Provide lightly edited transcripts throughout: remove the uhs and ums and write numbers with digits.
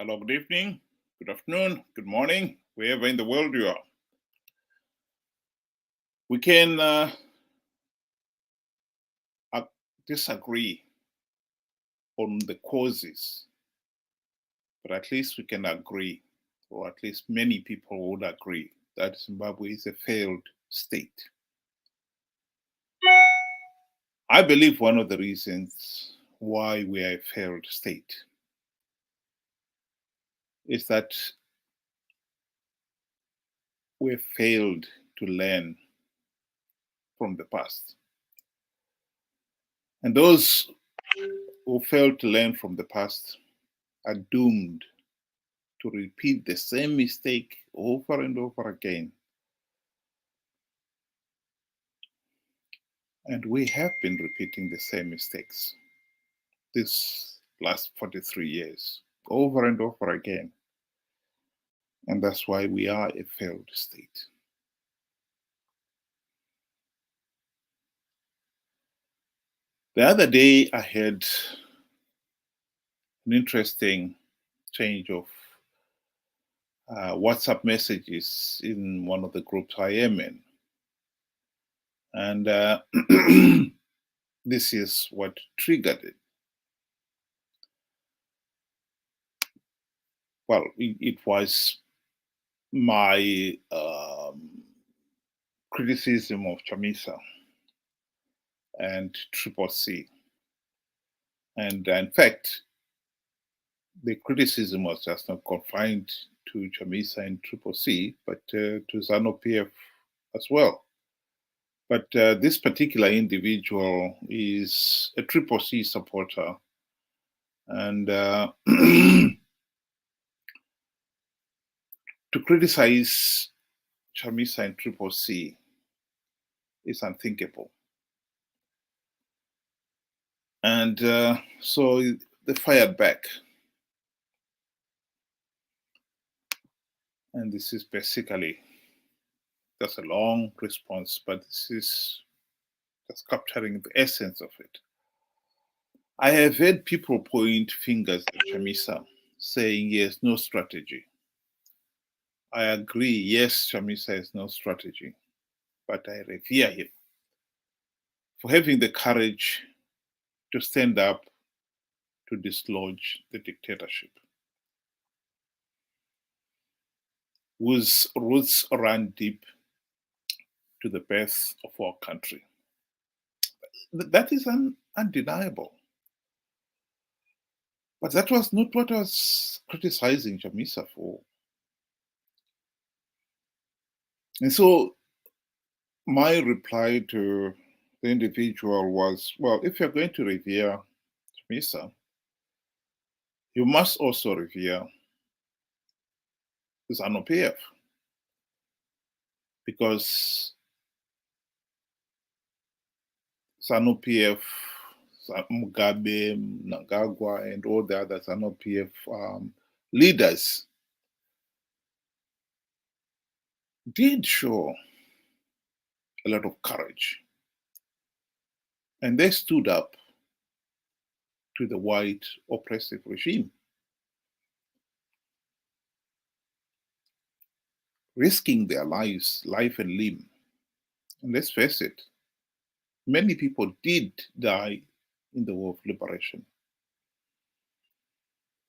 Hello, good evening, good afternoon, good morning, wherever in the world you are. We can uh, disagree on the causes, but at least we can agree, or at least many people would agree, that Zimbabwe is a failed state. I believe one of the reasons why we are a failed state is that we failed to learn from the past. And those who fail to learn from the past are doomed to repeat the same mistake over and over again. And we have been repeating the same mistakes this last 43 years, over and over again. And that's why we are a failed state. The other day, I had an interesting change of WhatsApp messages in one of the groups I am in. And this is what triggered it. Well, it was my criticism of Chamisa and Triple C. And in fact, the criticism was just not confined to Chamisa and Triple C, but to Zanu PF as well. But this particular individual is a Triple C supporter. And to criticize Chamisa and Triple C is unthinkable. And so they fired back. And this is basically, that's a long response, but this is just capturing the essence of it. I have heard people point fingers at Chamisa, saying he has no strategy. I agree, yes, Chamisa has no strategy, but I revere him for having the courage to stand up to dislodge the dictatorship, whose roots run deep to the birth of our country. That is undeniable. But that was not what I was criticizing Chamisa for. And so my reply to the individual was, well, if you're going to revere Chamisa, you must also revere Zanu PF, because Zanu PF, Mugabe, Mnangagwa, and all the other Zanu PF leaders did show a lot of courage. And they stood up to the white oppressive regime, risking their lives, life and limb. And let's face it, many people did die in the war of liberation.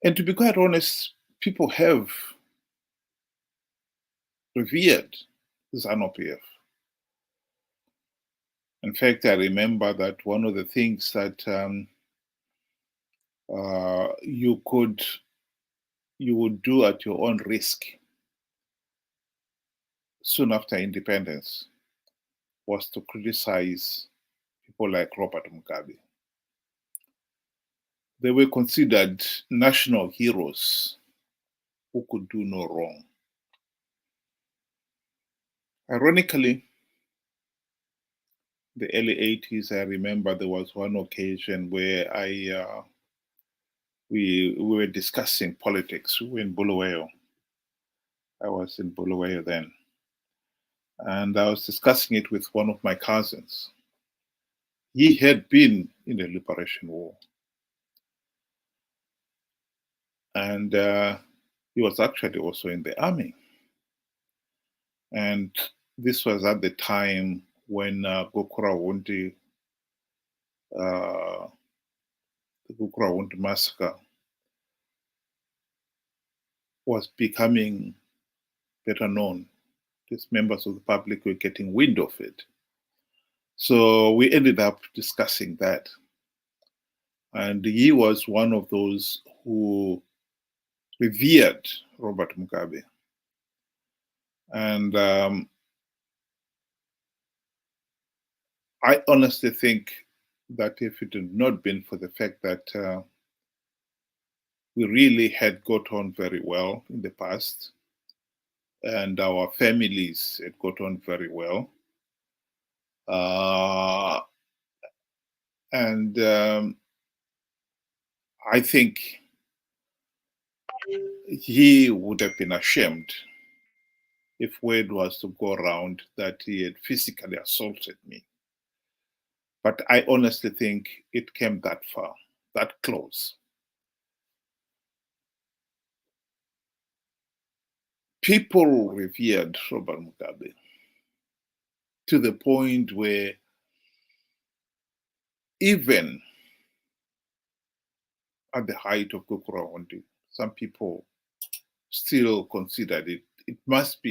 And to be quite honest, people have revered Zanu PF. In fact, I remember that one of the things that you would do at your own risk soon after independence was to criticize people like Robert Mugabe. They were considered national heroes who could do no wrong. Ironically, the early 80s, I remember there was one occasion where we were discussing politics. We were in Bulawayo. I was in Bulawayo then. And I was discussing it with one of my cousins. He had been in the Liberation War. And he was actually also in the army. And this was at the time when Gokurahundi, the Gokurahundi massacre was becoming better known. These members of the public were getting wind of it. So we ended up discussing that. And he was one of those who revered Robert Mugabe. And I honestly think that if it had not been for the fact that we really had got on very well in the past, and our families had got on very well, and I think he would have been ashamed if word was to go around that he had physically assaulted me. But I honestly think it came that far, that close. People revered Robert Mugabe to the point where even at the height of Gokurahundi, some people still considered it. There must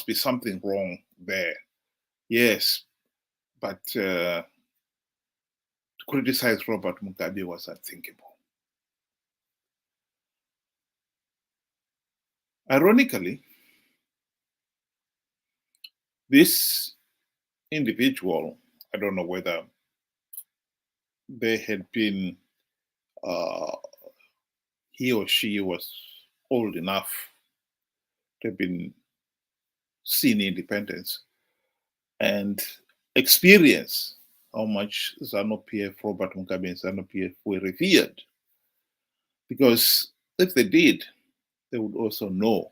be something wrong there. Yes, but to criticize Robert Mugabe was unthinkable. Ironically, this individual, I don't know whether they had been, he or she was old enough to have been seen independence and experience how much Zanu PF, Robert Mugabe and Zanu PF were revered. Because if they did, they would also know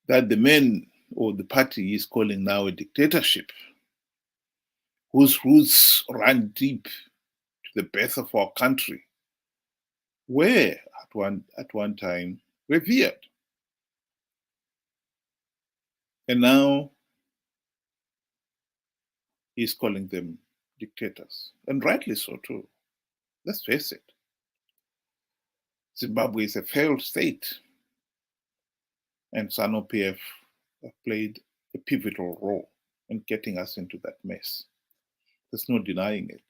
that the men or the party is calling now a dictatorship, whose roots run deep to the birth of our country, were at one time revered. And now he's calling them dictators. And rightly so too. Let's face it. Zimbabwe is a failed state. And Zanu PF played a pivotal role in getting us into that mess. There's no denying it.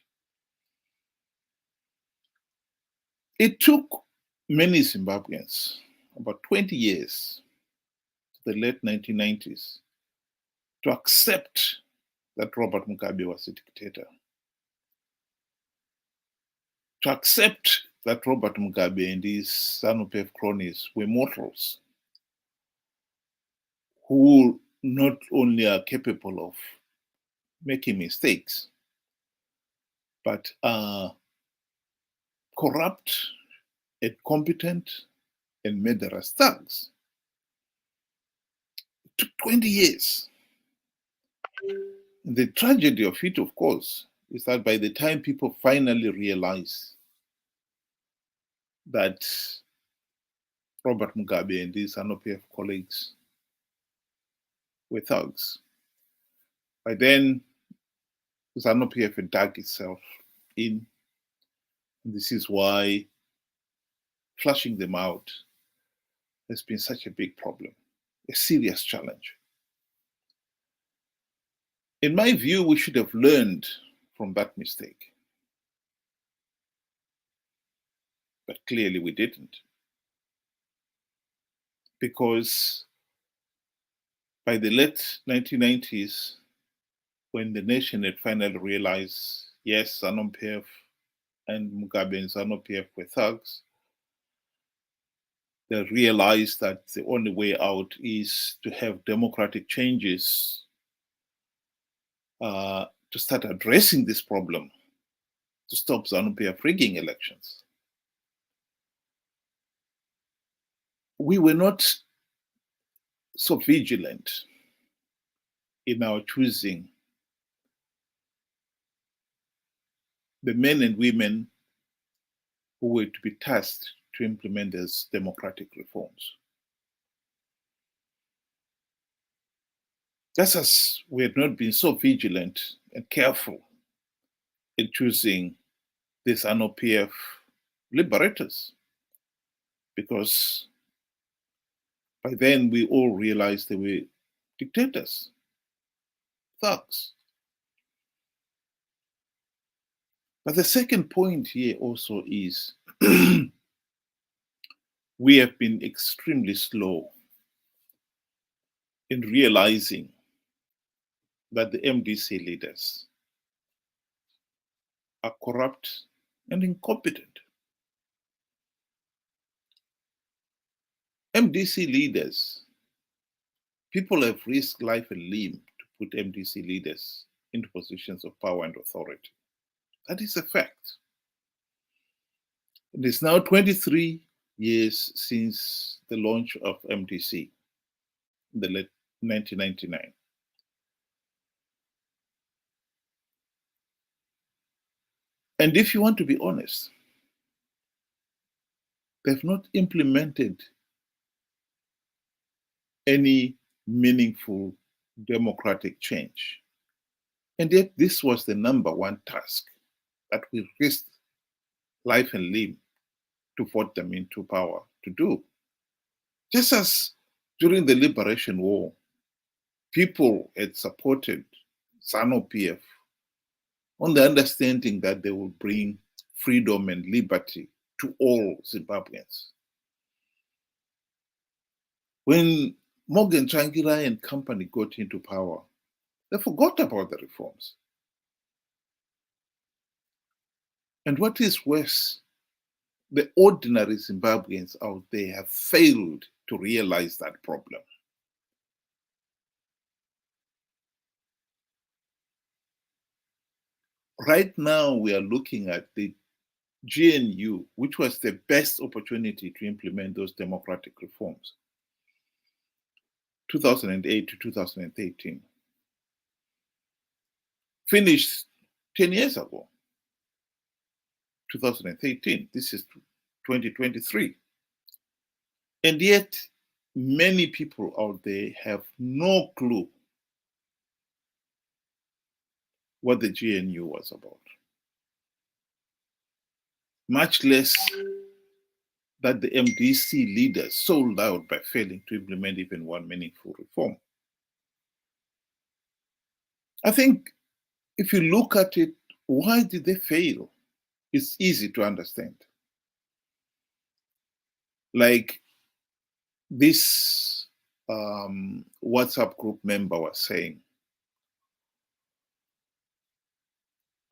It took many Zimbabweans about 20 years, the late 1990s, to accept that Robert Mugabe was a dictator, to accept that Robert Mugabe and his Zanu PF cronies were mortals who not only are capable of making mistakes, but are corrupt, incompetent, and murderous thugs. It took 20 years. The tragedy of it, of course, is that by the time people finally realize that Robert Mugabe and his Zanu PF colleagues were thugs, by then Zanu PF had dug itself in. And this is why flushing them out has been such a big problem, a serious challenge. In my view, we should have learned from that mistake. But clearly we didn't. Because by the late 1990s, when the nation had finally realized, yes, Zanu PF and Mugabe and Zanu PF were thugs, they realized that the only way out is to have democratic changes to start addressing this problem, to stop Zanu PF rigging elections. We were not so vigilant in our choosing the men and women who were to be tasked to implement these democratic reforms. Just as we had not been so vigilant and careful in choosing the Zanu PF liberators, because by then we all realized they were dictators, thugs. But the second point here also is we have been extremely slow in realizing that the MDC leaders are corrupt and incompetent. MDC leaders, people have risked life and limb to put MDC leaders into positions of power and authority. That is a fact. It is now 23 years since the launch of MDC in the late 1999. And if you want to be honest, they've not implemented any meaningful democratic change. And yet this was the number one task that we risked life and limb to vote them into power to do. Just as during the Liberation War, people had supported Zanu PF on the understanding that they will bring freedom and liberty to all Zimbabweans. When Morgan Tsvangirai and company got into power, they forgot about the reforms. And what is worse, the ordinary Zimbabweans out there have failed to realize that problem. Right now, we are looking at the GNU, which was the best opportunity to implement those democratic reforms, 2008 to 2013. Finished 10 years ago, 2013. This is 2023. And yet, many people out there have no clue what the GNU was about, much less that the MDC leaders sold out by failing to implement even one meaningful reform. I think if you look at it, why did they fail? It's easy to understand. Like this WhatsApp group member was saying,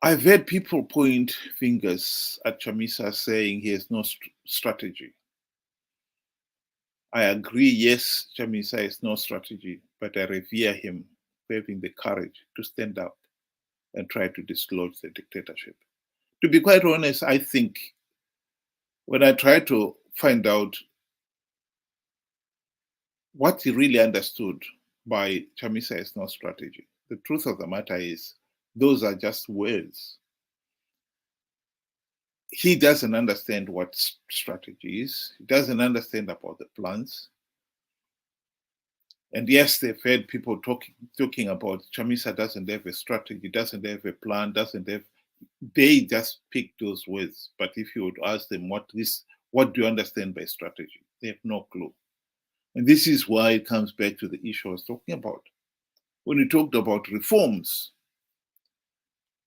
I've heard people point fingers at Chamisa saying he has no strategy. I agree, yes, Chamisa has no strategy, but I revere him for having the courage to stand up and try to dislodge the dictatorship. To be quite honest, I think when I try to find out what he really understood by Chamisa has no strategy, the truth of the matter is those are just words. He doesn't understand what strategy is. He doesn't understand about the plans. And yes, they've heard people talking about Chamisa doesn't have a strategy, doesn't have a plan, doesn't have. They just pick those words. But if you would ask them what do you understand by strategy? They have no clue. And this is why it comes back to the issue I was talking about. When we talked about reforms,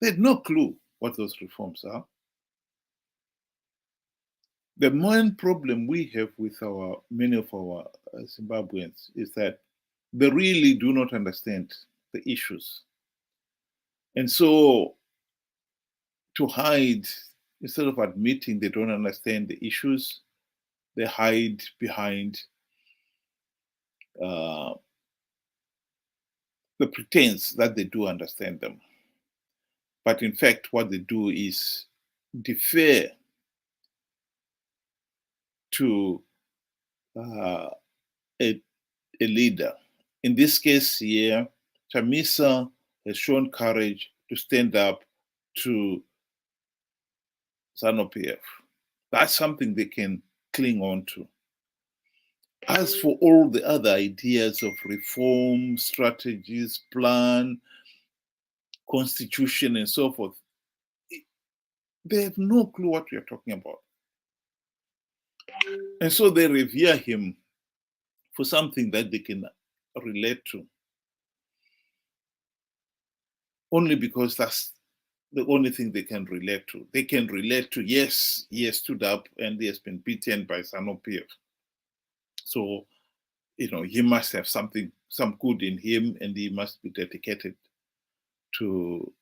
they had no clue what those reforms are. The main problem we have with many of our Zimbabweans is that they really do not understand the issues. And so to hide, instead of admitting they don't understand the issues, they hide behind the pretense that they do understand them. But in fact, what they do is defer to a leader. In this case here, Chamisa has shown courage to stand up to Zanu PF. That's something they can cling on to. As for all the other ideas of reform, strategies, plan, constitution, and so forth, they have no clue what we are talking about. And so they revere him for something that they can relate to, only because that's the only thing they can relate to. They can relate to, yes, he has stood up and he has been beaten by Zanu PF. So, he must have some good in him, and he must be dedicated to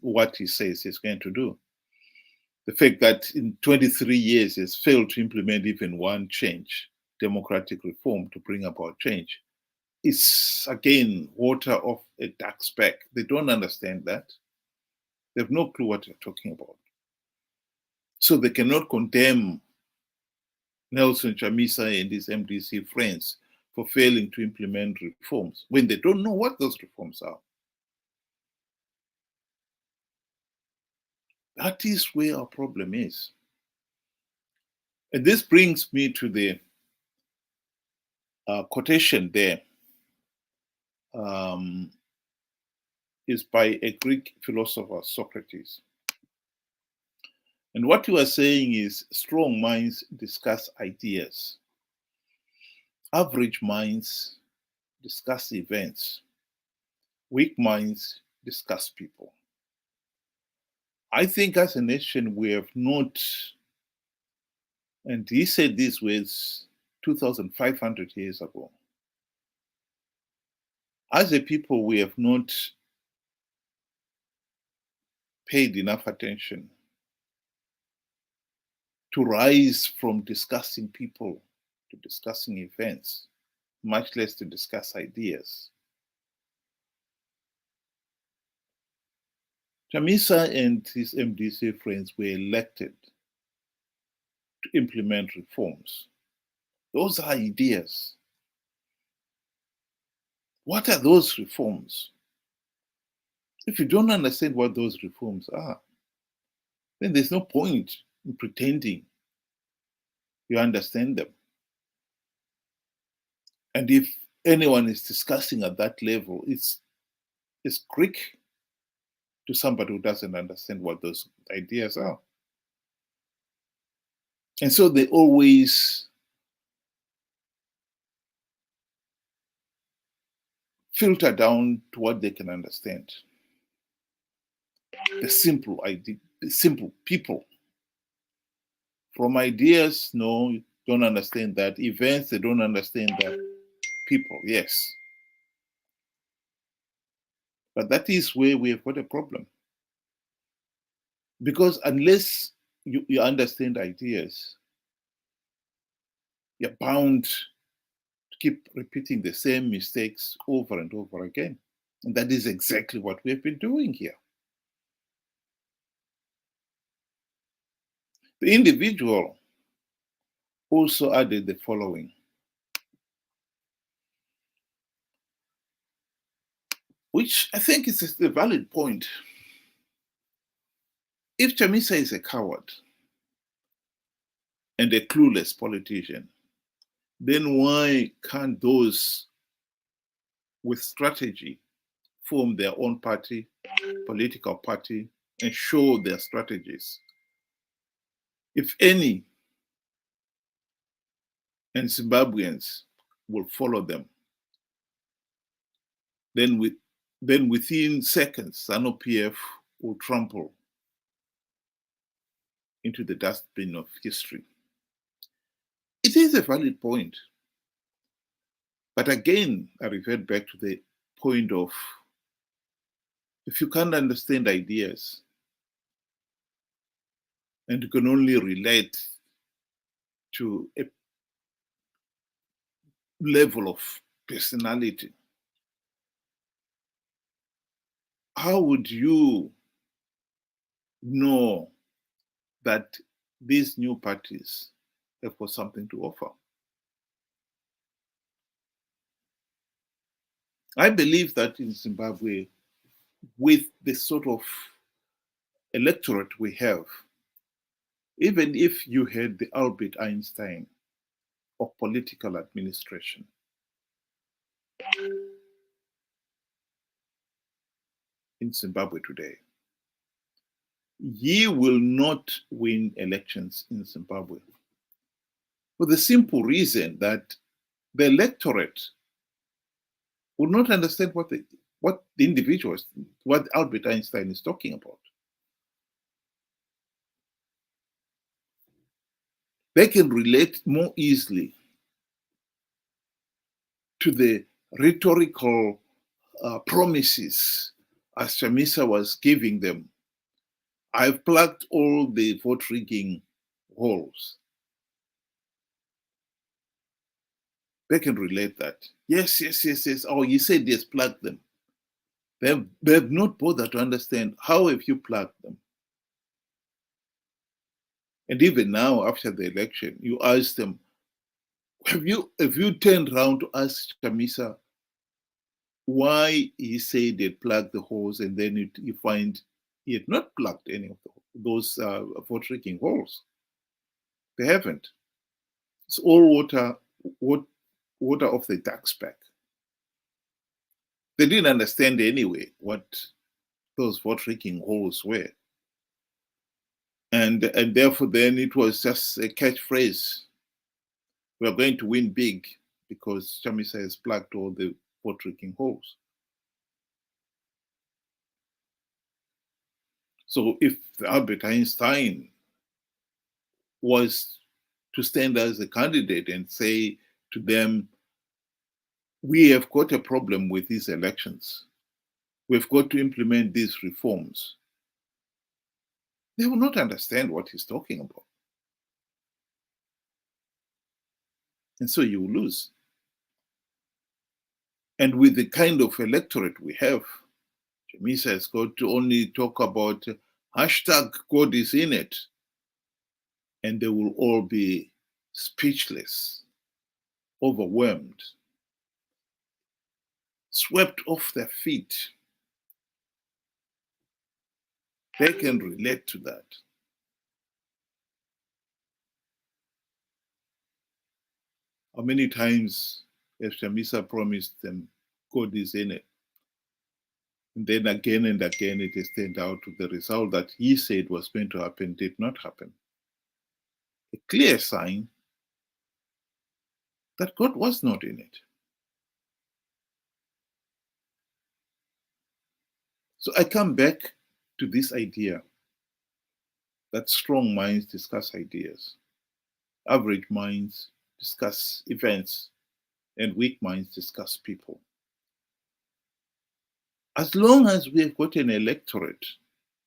what he says he's going to do. The fact that in 23 years has failed to implement even one change, democratic reform to bring about change, is again water off a duck's back. They don't understand that. They have no clue what they're talking about. So they cannot condemn Nelson Chamisa and his MDC friends for failing to implement reforms when they don't know what those reforms are. That is where our problem is. And this brings me to the quotation there. Is by a Greek philosopher, Socrates. And what he was saying is, strong minds discuss ideas. Average minds discuss events. Weak minds discuss people. I think as a nation, we have not, and he said these words 2,500 years ago. As a people, we have not paid enough attention to rise from discussing people to discussing events, much less to discuss ideas. Chamisa and his MDC friends were elected to implement reforms. Those are ideas. What are those reforms? If you don't understand what those reforms are, then there's no point in pretending you understand them. And if anyone is discussing at that level, it's Greek to somebody who doesn't understand what those ideas are. And so they always filter down to what they can understand. The simple idea, the simple people. From ideas, no, you don't understand that. Events, they don't understand that. People, yes. But that is where we have got a problem. Because unless you understand ideas, you're bound to keep repeating the same mistakes over and over again. And that is exactly what we have been doing here. The individual also added the following. Which I think is a valid point. If Chamisa is a coward and a clueless politician, then why can't those with strategy form their own party, political party, and show their strategies? If any, and Zimbabweans will follow them, then within seconds, Zanu PF will trample into the dustbin of history. It is a valid point. But again, I revert back to the point of, if you can't understand ideas and you can only relate to a level of personality, how would you know that these new parties have got something to offer? I believe that in Zimbabwe, with the sort of electorate we have, Even if you had the Albert Einstein of political administration, in Zimbabwe today, he will not win elections in Zimbabwe for the simple reason that the electorate would not understand what the individuals, what Albert Einstein is talking about. They can relate more easily to the rhetorical promises as Chamisa was giving them. I've plugged all the vote rigging holes. They can relate that. Yes, yes, yes, yes. Oh, you said yes, plug them. They've not bothered to understand how have you plugged them. And even now, after the election, you ask them, have you turned around to ask Chamisa why he said they plugged the holes, and then you find he had not plugged any of those vote rigging holes? They haven't. It's all water off the duck's back. They didn't understand anyway what those vote rigging holes were. And therefore, then it was just a catchphrase. We are going to win big because Chamisa has plugged all the vote rigging holes. So if Albert Einstein was to stand as a candidate and say to them, we have got a problem with these elections, we've got to implement these reforms, they will not understand what he's talking about. And so you will lose. And with the kind of electorate we have, Chamisa has got to only talk about hashtag God is in it, and they will all be speechless, overwhelmed, swept off their feet. They can relate to that. How many times has Chamisa promised them God is in it? And then again and again it has turned out to the result that he said was going to happen did not happen. A clear sign that God was not in it. So I come back to this idea that strong minds discuss ideas, average minds discuss events, and weak minds discuss people. As long as we have got an electorate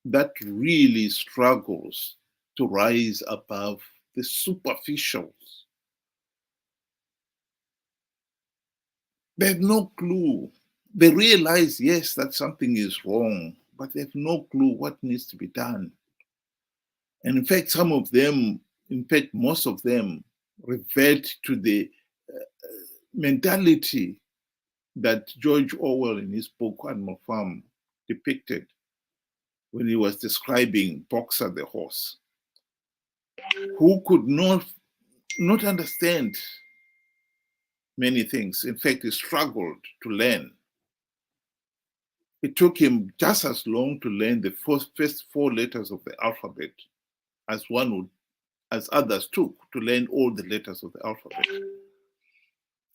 that really struggles to rise above the superficials, they have no clue. They realize, yes, that something is wrong, but they have no clue what needs to be done. And in fact, some of them, in fact, most of them revert to the mentality that George Orwell in his book Animal Farm depicted when he was describing Boxer the horse, who could not understand many things. In fact, he struggled to learn. It took him just as long to learn the first four letters of the alphabet as others took to learn all the letters of the alphabet.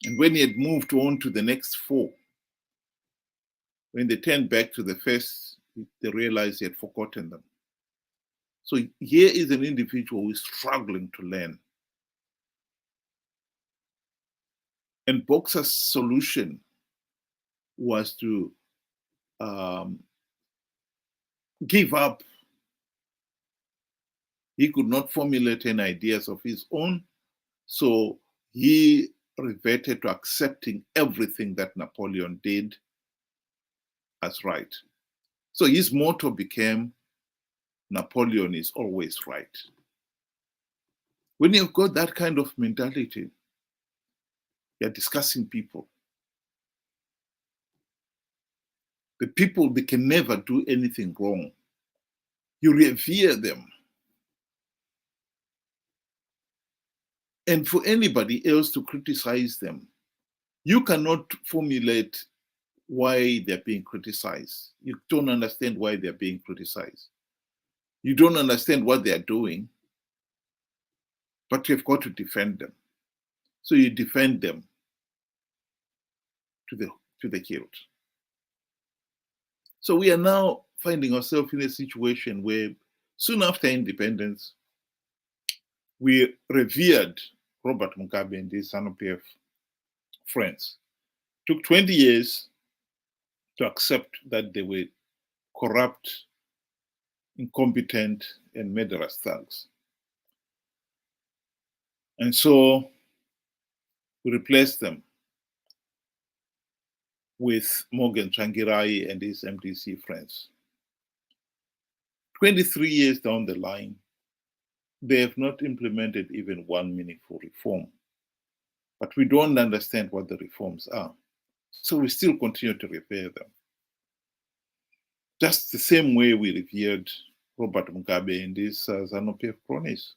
And when he had moved on to the next four, when they turned back to the first, they realized he had forgotten them. So here is an individual who is struggling to learn. And Boxer's solution was to give up. He could not formulate any ideas of his own, so he reverted to accepting everything that Napoleon did as right. So his motto became, Napoleon is always right. When you've got that kind of mentality, you're discussing people. The people, they can never do anything wrong. You revere them. And for anybody else to criticize them, you cannot formulate why they're being criticized. You don't understand why they're being criticized. You don't understand what they're doing, but you've got to defend them. So you defend them to the hilt. So we are now finding ourselves in a situation where soon after independence, we revered Robert Mugabe and his Zanu PF friends. It took 20 years to accept that they were corrupt, incompetent, and murderous thugs. And so we replaced them with Morgan Tsvangirai and his MDC friends. 23 years down the line, they have not implemented even one meaningful reform. But we don't understand what the reforms are. So we still continue to revere them. Just the same way we revered Robert Mugabe and his Zanu PF cronies.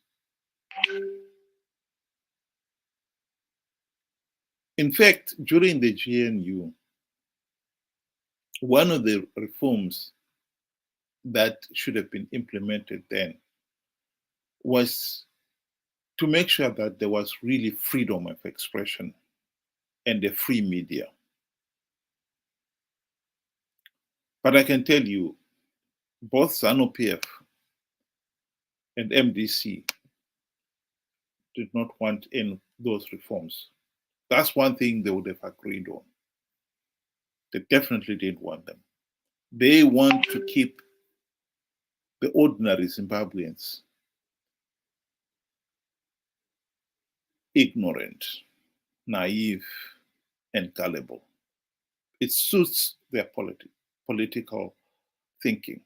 In fact, during the GNU, one of the reforms that should have been implemented then was to make sure that there was really freedom of expression and a free media. But I can tell you, both Zanu PF and MDC did not want in those reforms. That's one thing they would have agreed on. They definitely didn't want them. They want to keep the ordinary Zimbabweans ignorant, naive, and gullible. It suits their political thinking.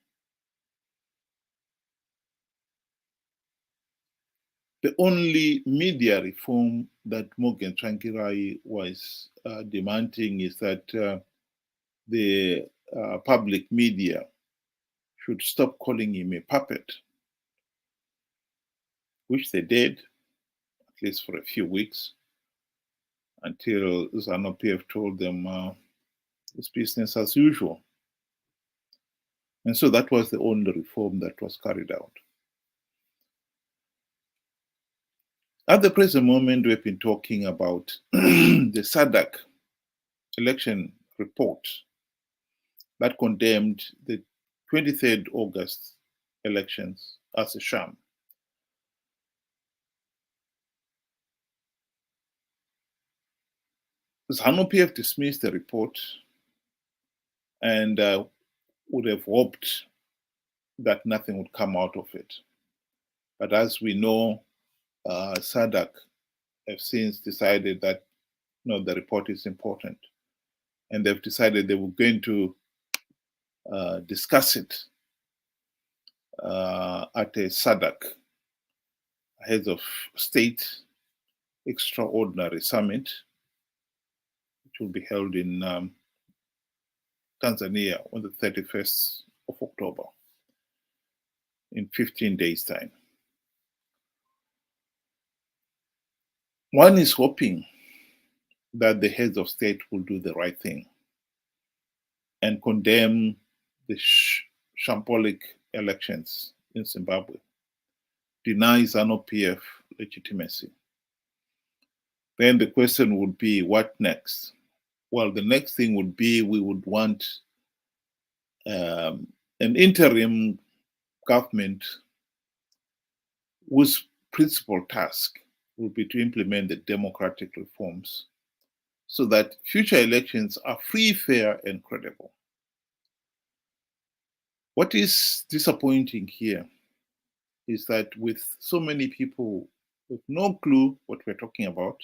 The only media reform that Morgan Tsvangirai was demanding is that the public media should stop calling him a puppet, which they did, at least for a few weeks, until Zanu PF told them it's business as usual. And so that was the only reform that was carried out. At the present moment, we've been talking about the Sadak election report that condemned the 23rd August elections as a sham. Zanu PF dismissed the report and would have hoped that nothing would come out of it. But as we know, Sadak have since decided that the report is important, and they've decided they were going to discuss it at a Sadak heads of state extraordinary summit, which will be held in Tanzania on the 31st of October, in 15 days' time. One is hoping that the heads of state will do the right thing and condemn the shambolic elections in Zimbabwe, deny Zanu PF legitimacy. Then the question would be, what next? Well, the next thing would be we would want an interim government whose principal task will be to implement the democratic reforms so that future elections are free, fair, and credible. What is disappointing here is that with so many people with no clue what we're talking about,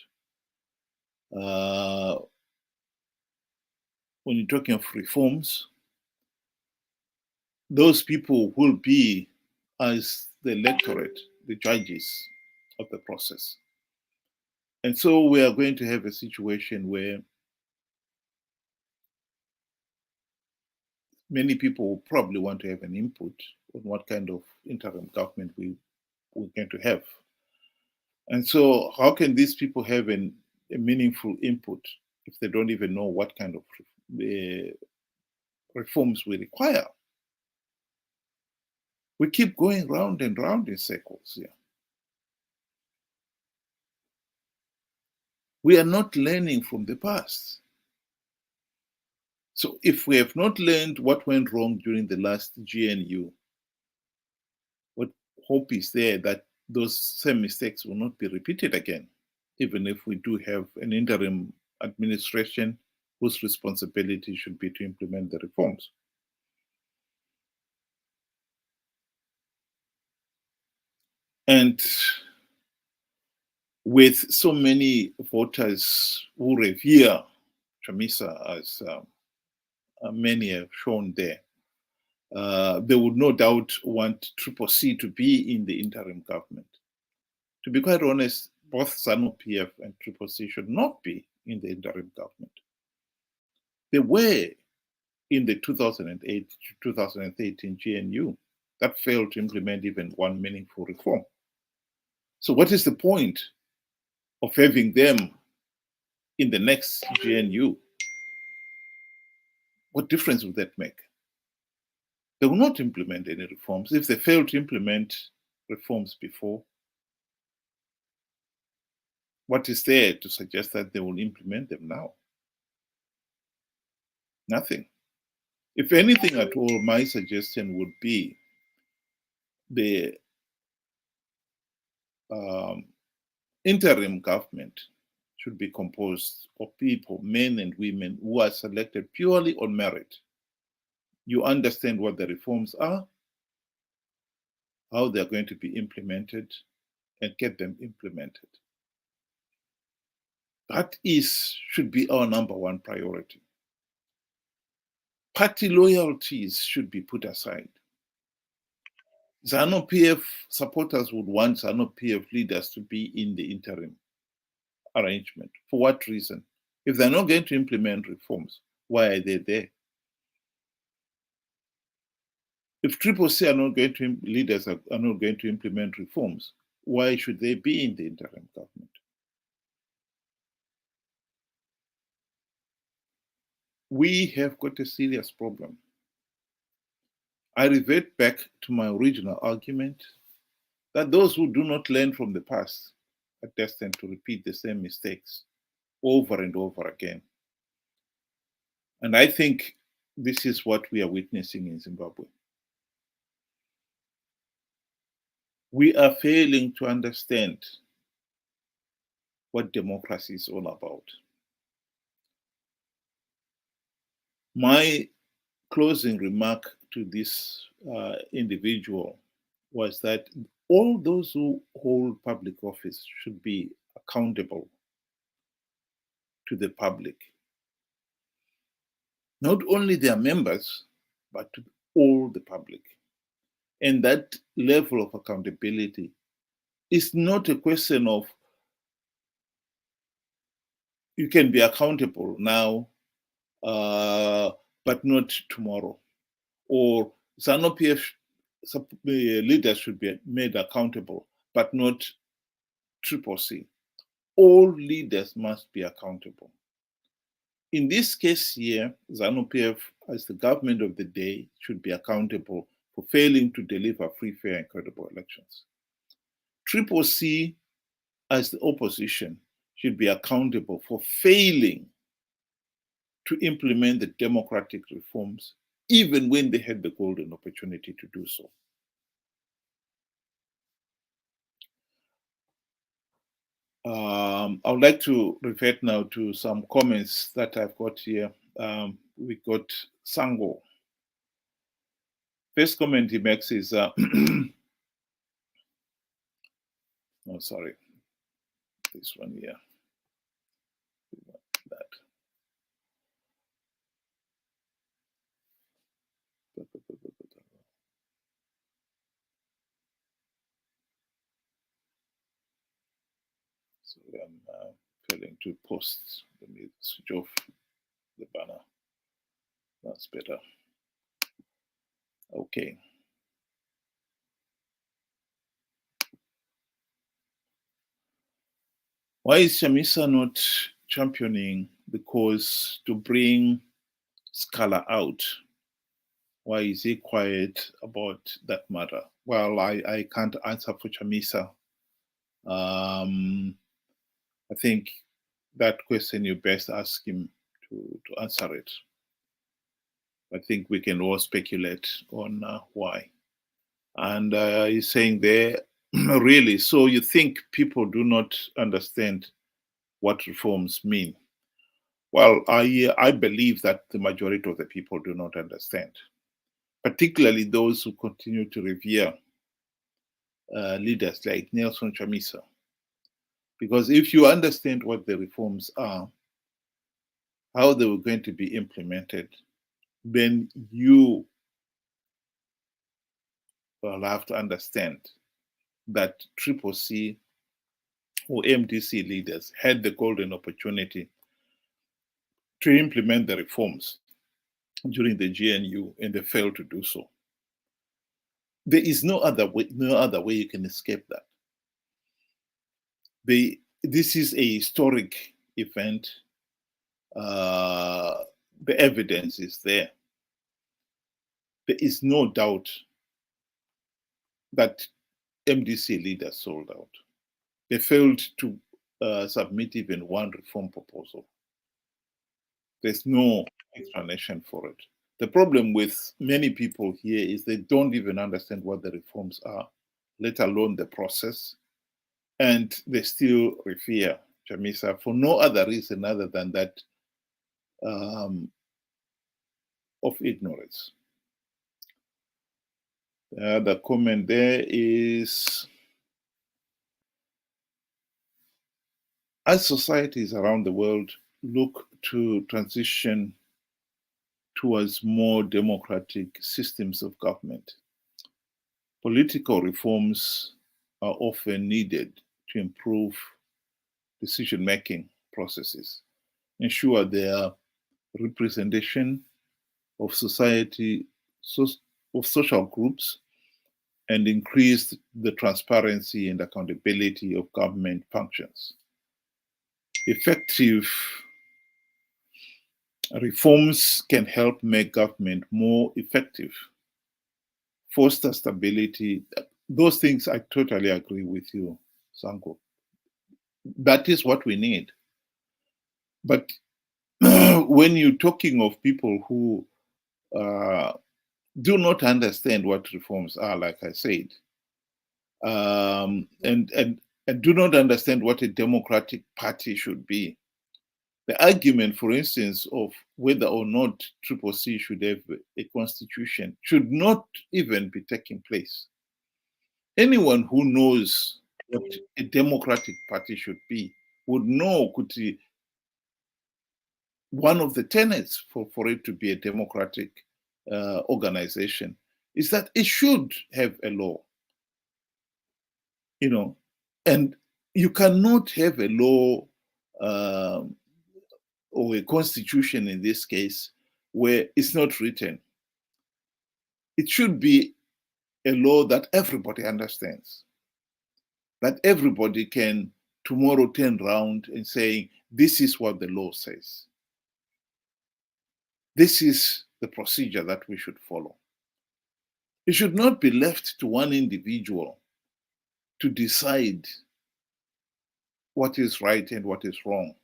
when you're talking of reforms, those people will be, as the electorate, the judges of the process. And so we are going to have a situation where many people will probably want to have an input on what kind of interim government we're going to have. And so how can these people have a meaningful input if they don't even know what kind of reforms we require? We keep going round and round in circles here. We are not learning from the past. So if we have not learned what went wrong during the last GNU, what hope is there that those same mistakes will not be repeated again, even if we do have an interim administration whose responsibility should be to implement the reforms? And with so many voters who revere Chamisa, as many have shown there, they would no doubt want Triple C to be in the interim government. To be quite honest, both Zanu PF and Triple C should not be in the interim government. They were in the 2008 to 2013 GNU that failed to implement even one meaningful reform. So what is the point of having them in the next GNU? What difference would that make? They will not implement any reforms. If they fail to implement reforms before, what is there to suggest that they will implement them now? Nothing. If anything at all, my suggestion would be the interim government should be composed of people, men and women, who are selected purely on merit. You understand what the reforms are, how they're going to be implemented, and get them implemented. That should be our number one priority. Party loyalties should be put aside. Zanu PF supporters would want Zanu PF leaders to be in the interim arrangement. For what reason? If they're not going to implement reforms, why are they there? If Triple C leaders are not going to implement reforms, why should they be in the interim government? We have got a serious problem. I revert back to my original argument that those who do not learn from the past are destined to repeat the same mistakes over and over again. And I think this is what we are witnessing in Zimbabwe. We are failing to understand what democracy is all about. My closing remark to this individual was that all those who hold public office should be accountable to the public. Not only their members, but to all the public. And that level of accountability is not a question of you can be accountable now, but not tomorrow. Or Zanu PF leaders should be made accountable, but not Triple C. All leaders must be accountable. In this case here, Zanu PF, as the government of the day, should be accountable for failing to deliver free, fair, and credible elections. Triple C, as the opposition, should be accountable for failing to implement the democratic reforms, even when they had the golden opportunity to do so. I would like to revert now to some comments that I've got here. We got Sango. First comment he makes is, oh, sorry, this one here. That. So I'm failing to post. Let me switch off the banner. That's better. Okay. Why is Chamisa not championing the cause to bring Scala out? Why is he quiet about that matter? Well, I can't answer for Chamisa. I think that question you best ask him to answer it. I think we can all speculate on why. And he's saying there, really, so you think people do not understand what reforms mean? Well, I believe that the majority of the people do not understand, particularly those who continue to revere leaders like Nelson Chamisa. Because if you understand what the reforms are, how they were going to be implemented, then you will have to understand that Triple C or MDC leaders had the golden opportunity to implement the reforms during the GNU, and they failed to do so. There is no other way you can escape that. This is a historic event. The evidence is there. There is no doubt that MDC leaders sold out. They failed to submit even one reform proposal. There's no explanation for it. The problem with many people here is they don't even understand what the reforms are, let alone the process, and they still revere Chamisa for no other reason other than that of ignorance. The comment there is, as societies around the world look to transition towards more democratic systems of government, political reforms are often needed to improve decision-making processes, ensure their representation of society, of social groups, and increase the transparency and accountability of government functions. Effective reforms can help make government more effective, foster stability. Those things I totally agree with you, Sanko. That is what we need. But when you're talking of people who do not understand what reforms are, like I said, and do not understand what a democratic party should be. The argument, for instance, of whether or not Triple C should have a constitution should not even be taking place. Anyone who knows what a democratic party should be would know one of the tenets for it to be a democratic organization is that it should have a law. And you cannot have a law or a constitution in this case where it's not written. It should be a law that everybody understands, that everybody can tomorrow turn around and say, this is what the law says. This is the procedure that we should follow. It should not be left to one individual to decide what is right and what is wrong,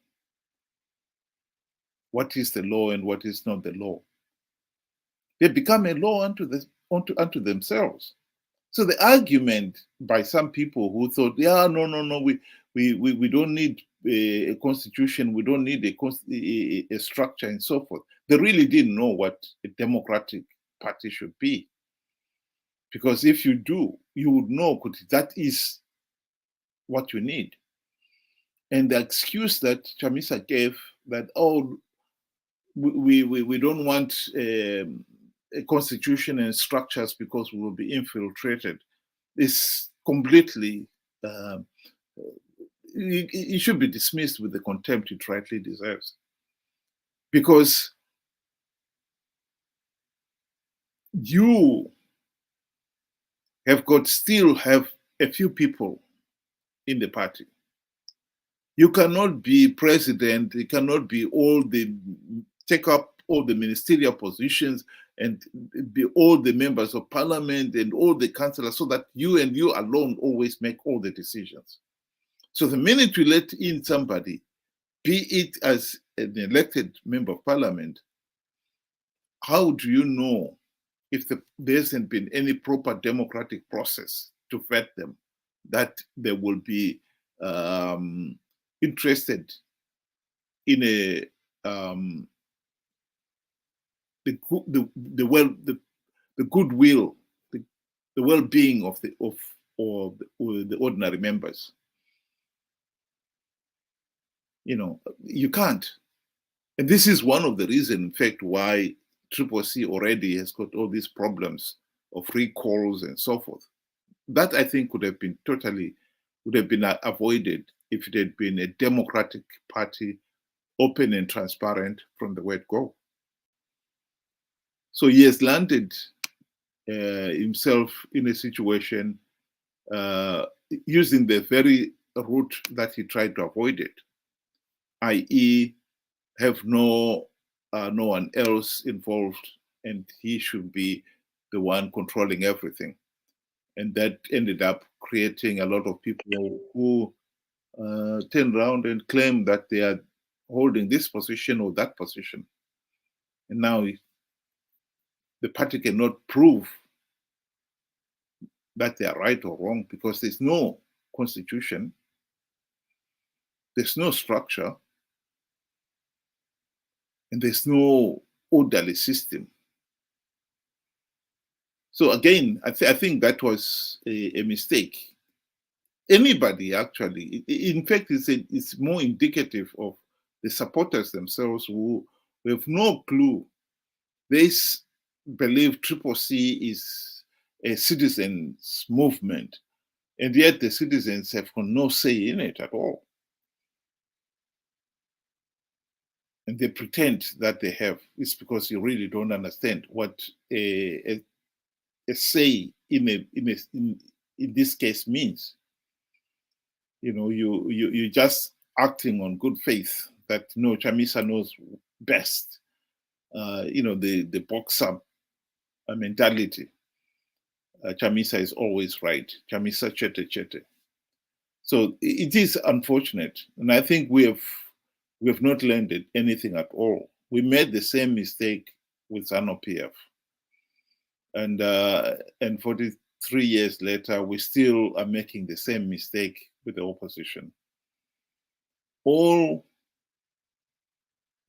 what is the law and what is not the law. They become a law unto themselves. So the argument by some people who thought, no, we don't need a constitution, we don't need a structure and so forth. They really didn't know what a democratic party should be. Because if you do, you would know that is what you need. And the excuse that Chamisa gave that, we don't want a constitution and structures because we will be infiltrated, is completely, it should be dismissed with the contempt it rightly deserves. Because you still have a few people in the party You cannot be president, you cannot be take up all the ministerial positions and be all the members of parliament and all the councillors so that you and you alone always make all the decisions. So the minute you let in somebody, be it as an elected member of parliament, how do you know if there hasn't been any proper democratic process to vet them, that they will be interested in the goodwill, the well-being of the ordinary members? You can't. And this is one of the reasons, in fact, why CCC already has got all these problems of recalls and so forth. That, I think, would have been avoided if it had been a democratic party, open and transparent from the word go. So he has landed himself in a situation using the very route that he tried to avoid it, i.e., have no one else involved, and he should be the one controlling everything. And that ended up creating a lot of people who turn around and claim that they are holding this position or that position. And now the party cannot prove that they are right or wrong because there's no constitution, there's no structure, and there's no orderly system. So again, I think that was a mistake. Anybody, actually, in fact, it's more indicative of the supporters themselves who have no clue. They believe CCC is a citizens' movement, and yet the citizens have no say in it at all. And they pretend that they have. It's because you really don't understand what a say in this case means. You're just acting on good faith that no, Chamisa knows best. The boxer mentality. Chamisa is always right. Chamisa chete chete. So it is unfortunate, and I think we have not learned anything at all. We made the same mistake with Zanu PF, and 43 years later, we still are making the same mistake with the opposition. All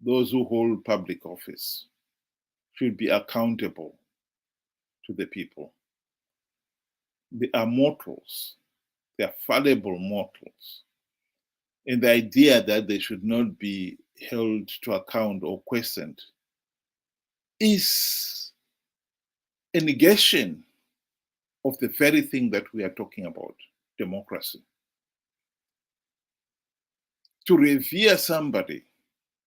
those who hold public office should be accountable to the people. They are mortals. They are fallible mortals. And the idea that they should not be held to account or questioned is a negation of the very thing that we are talking about, democracy. To revere somebody,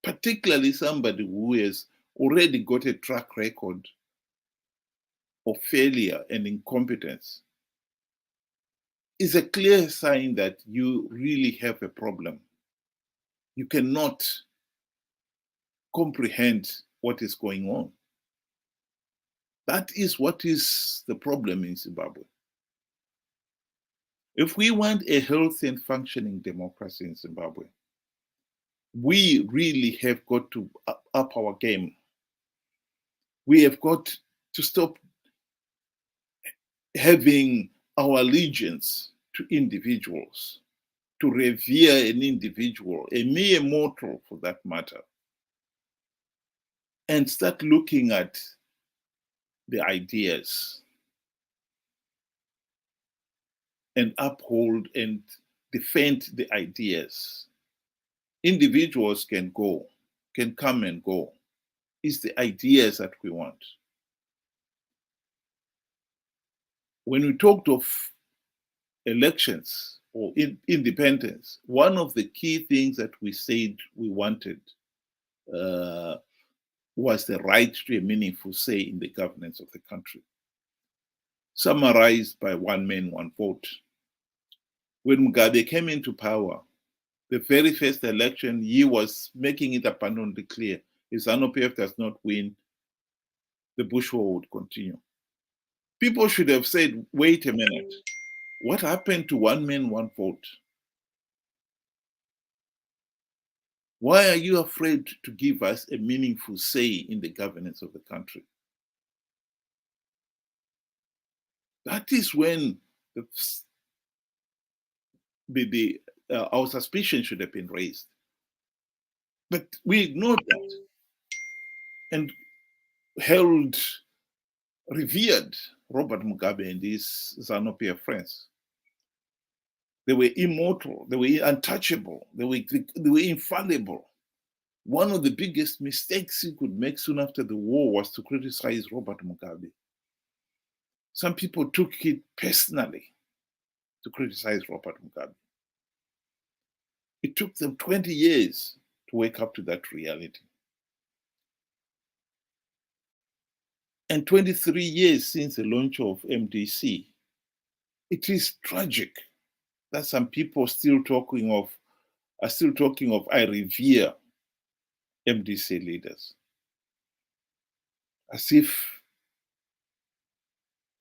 particularly somebody who has already got a track record of failure and incompetence, is a clear sign that you really have a problem. You cannot comprehend what is going on. That is what is the problem in Zimbabwe. If we want a healthy and functioning democracy in Zimbabwe, we really have got to up our game. We have got to stop having our allegiance to individuals, to revere an individual, a mere mortal for that matter, and start looking at the ideas and uphold and defend the ideas. Individuals can come and go. It's the ideas that we want. When we talked of elections or independence, one of the key things that we said we wanted was the right to a meaningful say in the governance of the country, summarized by one man, one vote. When Mugabe came into power, The very first election, he was making it abundantly clear. If Zanu PF does not win, the Bush war would continue. People should have said, wait a minute, what happened to one man, one vote? Why are you afraid to give us a meaningful say in the governance of the country? That is when our suspicion should have been raised. But we ignored that and revered Robert Mugabe and his Zanu PF friends. They were immortal, they were untouchable, they were infallible. One of the biggest mistakes he could make soon after the war was to criticize Robert Mugabe. Some people took it personally to criticize Robert Mugabe. It took them 20 years to wake up to that reality. And 23 years since the launch of MDC, it is tragic that some people are still talking of I revere MDC leaders, as if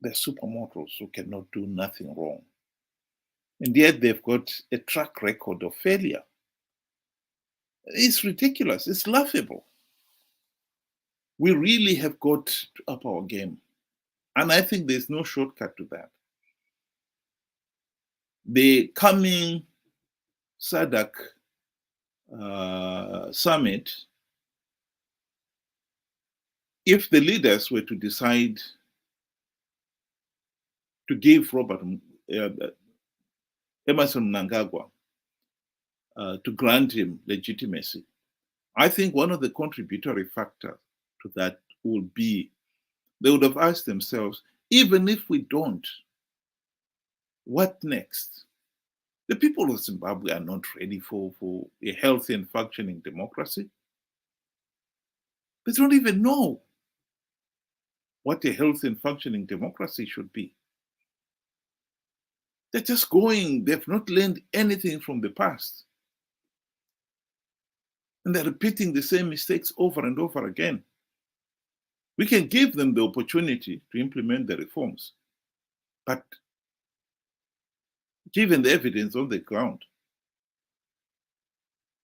they're supermodels who cannot do nothing wrong. And yet they've got a track record of failure. It's ridiculous, it's laughable. We really have got to up our game. And I think there's no shortcut to that. The coming Sadak summit, if the leaders were to decide to give Emerson Mnangagwa to grant him legitimacy, I think one of the contributory factors to that would be they would have asked themselves, even if we don't, what next? The people of Zimbabwe are not ready for a healthy and functioning democracy. They don't even know what a healthy and functioning democracy should be. They're just going, they've not learned anything from the past. And they're repeating the same mistakes over and over again. We can give them the opportunity to implement the reforms, but given the evidence on the ground,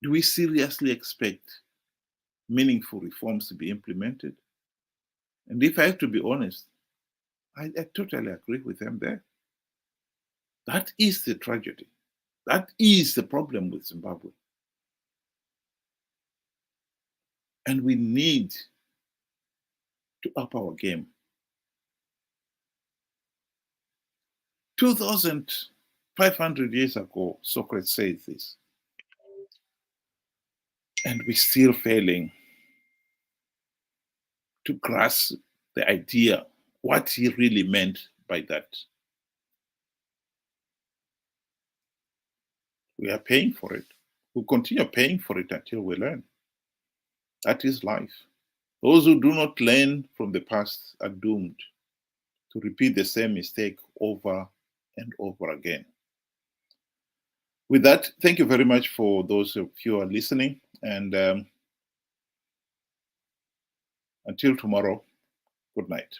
do we seriously expect meaningful reforms to be implemented? And if I have to be honest, I totally agree with them there. That is the tragedy. That is the problem with Zimbabwe. And we need to up our game. 2,500 years ago, Socrates said this. And we're still failing to grasp the idea, what he really meant by that. We are paying for it. We'll continue paying for it until we learn. That is life. Those who do not learn from the past are doomed to repeat the same mistake over and over again. With that, thank you very much for those of you who are listening. And until tomorrow, good night.